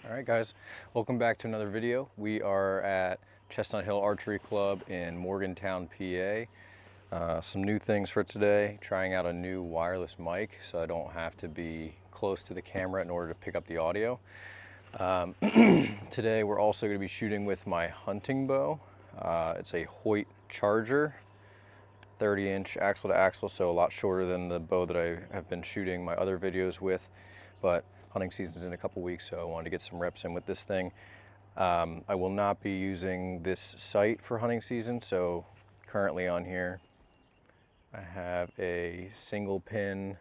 All right, guys, welcome back to another video. We are at Chestnut Hill Archery Club in Morgantown, PA. Some new things for today, trying out a new wireless mic so I don't have to be close to the camera in order to pick up the audio. Today we're also going to be shooting with my hunting bow. It's a Hoyt Charger, 30-inch axle to axle, so a lot shorter than the bow that I have been shooting my other videos with, but hunting season's in a couple weeks, so I wanted to get some reps in with this thing. I will not be using this sight for hunting season, so currently on here I have a single pin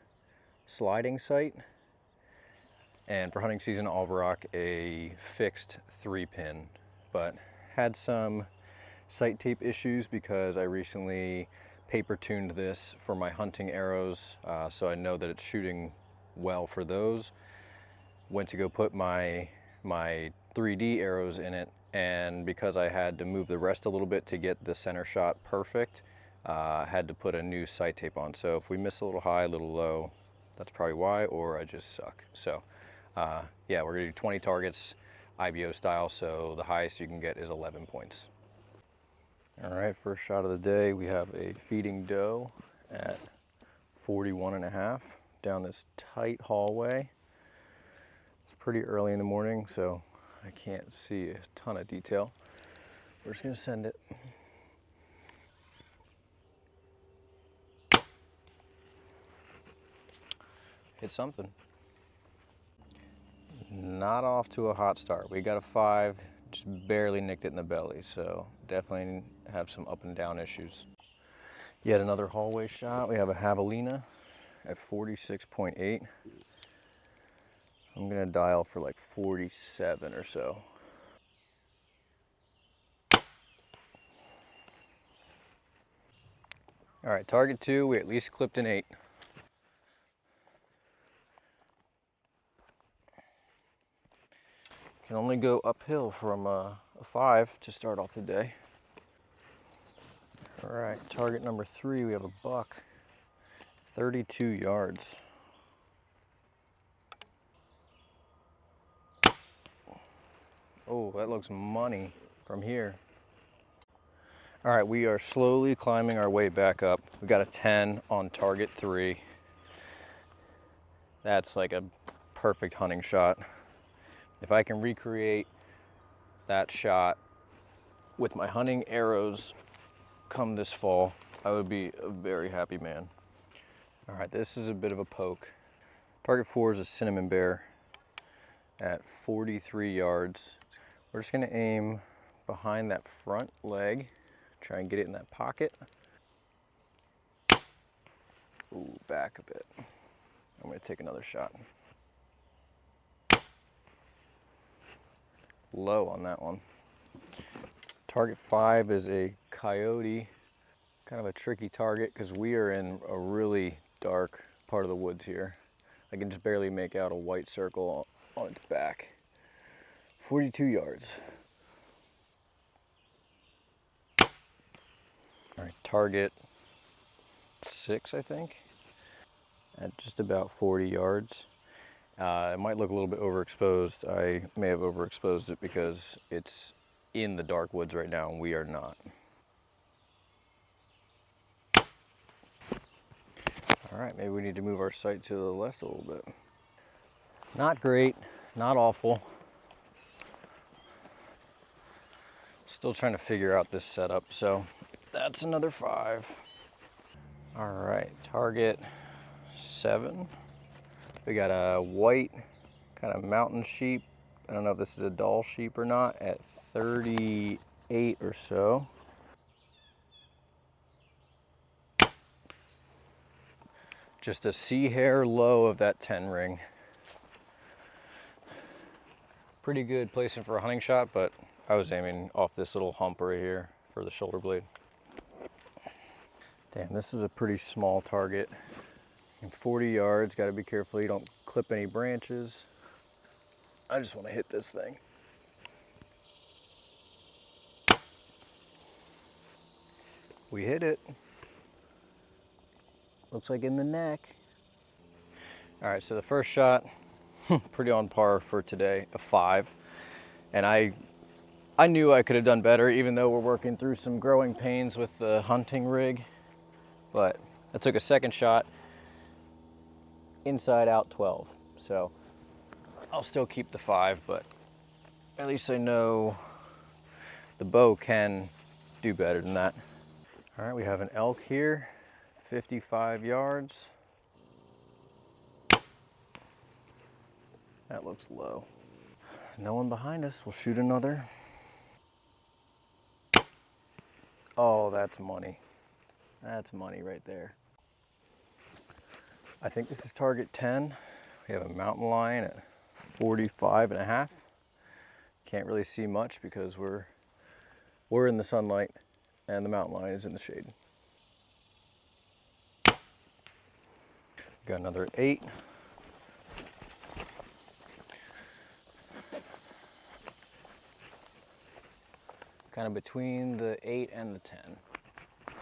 sliding sight, and for hunting season I'll rock a fixed 3-pin, but had some sight tape issues because I recently paper tuned this for my hunting arrows, so I know that it's shooting well for those. Went to go put my 3D arrows in it, and because I had to move the rest a little bit to get the center shot perfect, I had to put a new sight tape on. So if we miss a little high, a little low, that's probably why, or I just suck. So yeah, we're gonna do 20 targets IBO style, so the highest you can get is 11 points. All right, first shot of the day, we have a feeding doe at 41.5 down this tight hallway. It's pretty early in the morning, so I can't see a ton of detail. We're just gonna send it. Hit something. Not off to a hot start. We got a 5, just barely nicked it in the belly, so definitely have some up and down issues. Yet another hallway shot. We have a javelina at 46.8. I'm gonna dial for like 47 or so. All right, target 2, we at least clipped an 8. Can only go uphill from a 5 to start off the day. All right, target number 3, we have a buck, 32 yards. Oh, that looks money from here. All right, we are slowly climbing our way back up. We got a 10 on target 3. That's like a perfect hunting shot. If I can recreate that shot with my hunting arrows come this fall, I would be a very happy man. All right, this is a bit of a poke. Target 4 is a cinnamon bear at 43 yards. We're just gonna aim behind that front leg, try and get it in that pocket. Ooh, back a bit. I'm gonna take another shot. Low on that one. Target 5 is a coyote, kind of a tricky target because we are in a really dark part of the woods here. I can just barely make out a white circle on its back. 42 yards. All right, target 6, I think, at just about 40 yards. It might look a little bit overexposed. I may have overexposed it because it's in the dark woods right now and we are not. All right, maybe we need to move our sight to the left a little bit. Not great, not awful. Still trying to figure out this setup, so that's another 5. All right, target 7. We got a white kind of mountain sheep. I don't know if this is a doll sheep or not, at 38 or so. Just a sea hair low of that 10 ring. Pretty good placement for a hunting shot, but I was aiming off this little hump right here for the shoulder blade. Damn, this is a pretty small target. And 40 yards, gotta be careful you don't clip any branches. I just wanna hit this thing. We hit it. Looks like in the neck. All right, so the first shot, Pretty on par for today, a 5. And I knew I could have done better, even though we're working through some growing pains with the hunting rig. But I took a second shot, inside out 12. So I'll still keep the 5, but at least I know the bow can do better than that. All right, we have an elk here, 55 yards. That looks low. No one behind us. We'll shoot another. Oh, that's money. That's money right there. I think this is target 10. We have a mountain lion at 45.5. Can't really see much because we're in the sunlight and the mountain lion is in the shade. Got another 8. Kind of between the 8 and the 10.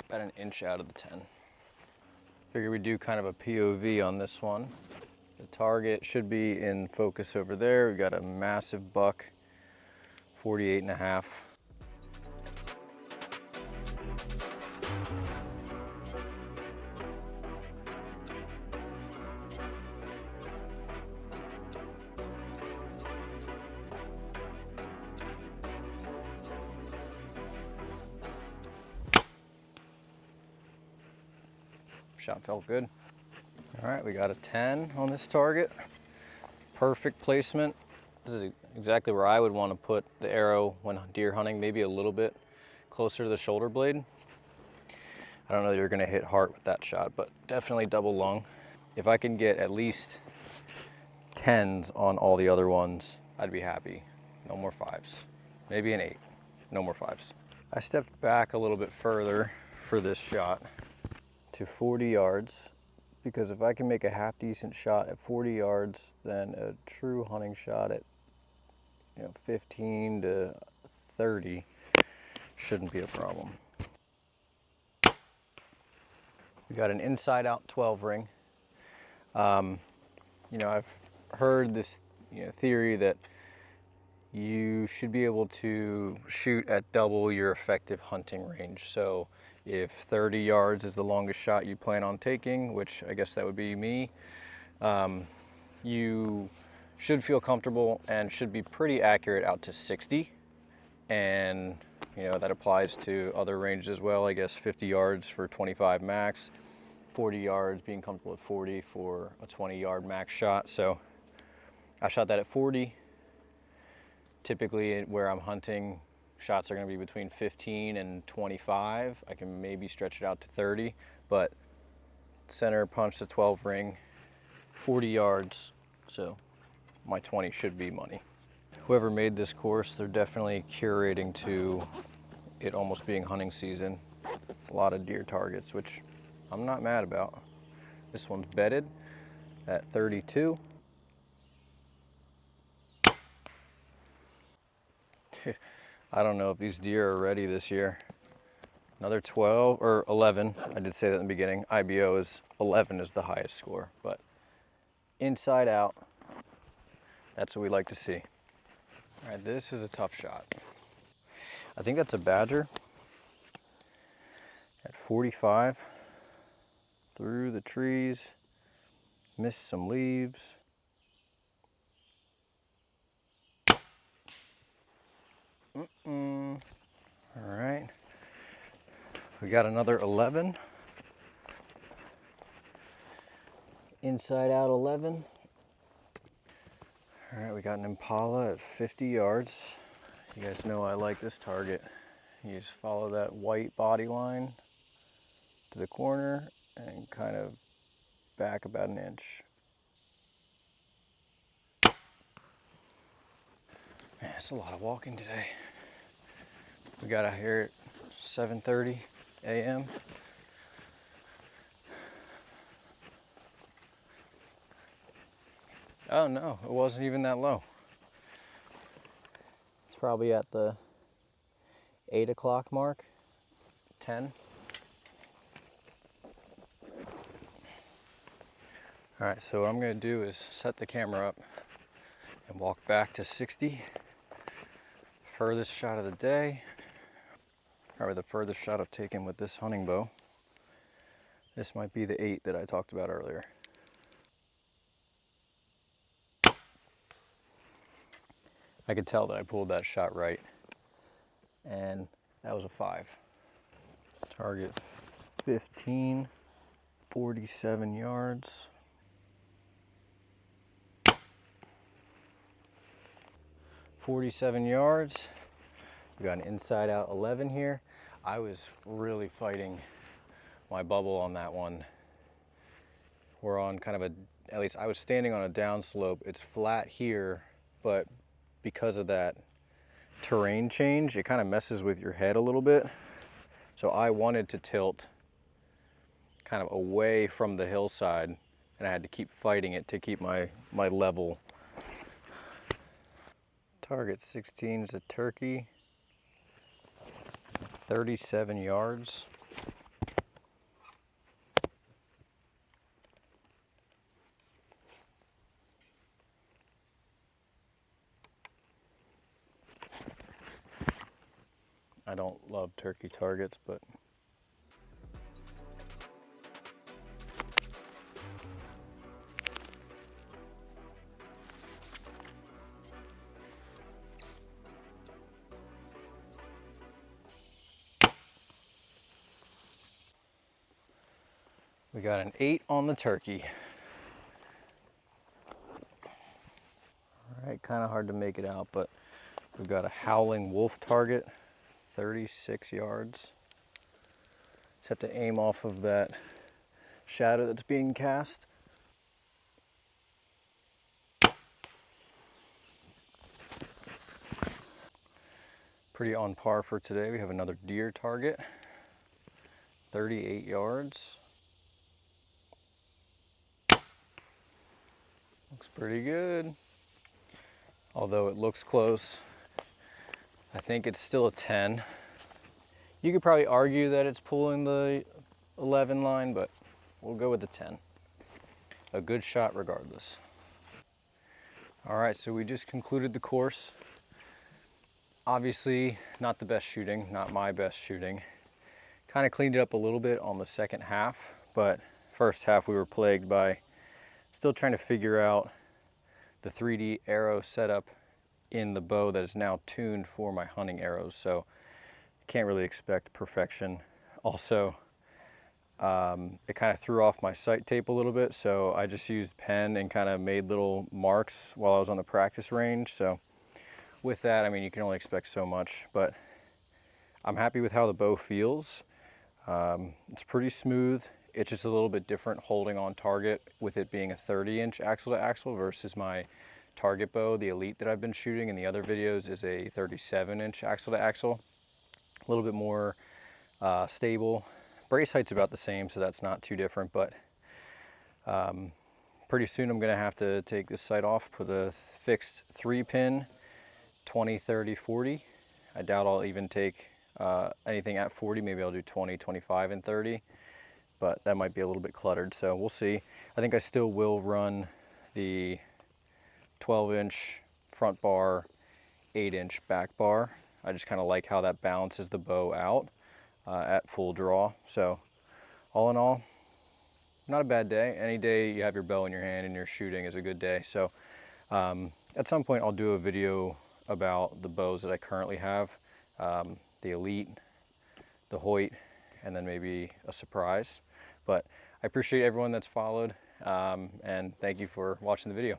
About an inch out of the 10. Figure we do kind of a POV on this one. The target should be in focus over there. We've got a massive buck, 48.5. Shot felt good. All right, we got a 10 on this target. Perfect placement. This is exactly where I would want to put the arrow when deer hunting, maybe a little bit closer to the shoulder blade. I don't know that you're gonna hit heart with that shot, but definitely double lung. If I can get at least 10s on all the other ones, I'd be happy. No more 5s. Maybe an 8, no more 5s. I stepped back a little bit further for this shot to 40 yards, because if I can make a half decent shot at 40 yards, then a true hunting shot at 15 to 30 shouldn't be a problem. We got an inside out 12 ring. I've heard this theory that you should be able to shoot at double your effective hunting range. So if 30 yards is the longest shot you plan on taking, which I guess that would be me, you should feel comfortable and should be pretty accurate out to 60. And that applies to other ranges as well. I guess 50 yards for 25 max, 40 yards, being comfortable at 40 for a 20-yard max shot. So I shot that at 40. Typically where I'm hunting, shots are going to be between 15 and 25. I can maybe stretch it out to 30, but center punch the 12 ring, 40 yards, so my 20 should be money. Whoever made this course, they're definitely curating to it almost being hunting season. A lot of deer targets, which I'm not mad about. This one's bedded at 32. I don't know if these deer are ready this year. Another 12 or 11. I did say that in the beginning. IBO is 11 is the highest score, but inside out, that's what we like to see. All right, this is a tough shot. I think that's a badger at 45. Through the trees, missed some leaves. All right, we got another 11. Inside out 11. All right, we got an impala at 50 yards. You guys know I like this target. You just follow that white body line to the corner and kind of back about an inch. Man, it's a lot of walking today. We got out here at 7:30 a.m. Oh no, it wasn't even that low. It's probably at the 8 o'clock mark, 10. All right, so what I'm gonna do is set the camera up and walk back to 60. Furthest shot of the day, probably the furthest shot I've taken with this hunting bow. This might be the 8 that I talked about earlier. I could tell that I pulled that shot right, and that was a 5. Target 15, 47 yards. We got an inside out 11 here. I was really fighting my bubble on that one. We're on kind of a, at least I was standing on a down slope. It's flat here, but because of that terrain change, it kind of messes with your head a little bit. So I wanted to tilt kind of away from the hillside, and I had to keep fighting it to keep my level. Target 16 is a turkey, 37 yards. I don't love turkey targets, but we got an 8 on the turkey. All right, kind of hard to make it out, but we've got a howling wolf target, 36 yards. Just have to aim off of that shadow that's being cast. Pretty on par for today. We have another deer target, 38 yards. Looks pretty good. Although it looks close, I think it's still a 10. You could probably argue that it's pulling the 11 line, but we'll go with the 10. A good shot regardless. All right, so we just concluded the course. Obviously, not the best shooting, not my best shooting. Kind of cleaned it up a little bit on the second half, but first half we were plagued by still trying to figure out the 3D arrow setup in the bow that is now tuned for my hunting arrows. So can't really expect perfection. Also, it kind of threw off my sight tape a little bit, so I just used pen and kind of made little marks while I was on the practice range. So with that, I mean, you can only expect so much, but I'm happy with how the bow feels. It's pretty smooth. It's just a little bit different holding on target with it being a 30-inch axle to axle versus my target bow. The Elite that I've been shooting in the other videos is a 37-inch axle to axle. A little bit more stable. Brace height's about the same, so that's not too different, but pretty soon I'm gonna have to take this sight off, put a fixed 3-pin, 20, 30, 40. I doubt I'll even take anything at 40. Maybe I'll do 20, 25, and 30, but that might be a little bit cluttered, so we'll see. I think I still will run the 12-inch front bar, 8-inch back bar. I just kind of like how that balances the bow out at full draw. So all in all, not a bad day. Any day you have your bow in your hand and you're shooting is a good day. So at some point I'll do a video about the bows that I currently have, the Elite, the Hoyt, and then maybe a surprise. But I appreciate everyone that's followed, and thank you for watching the video.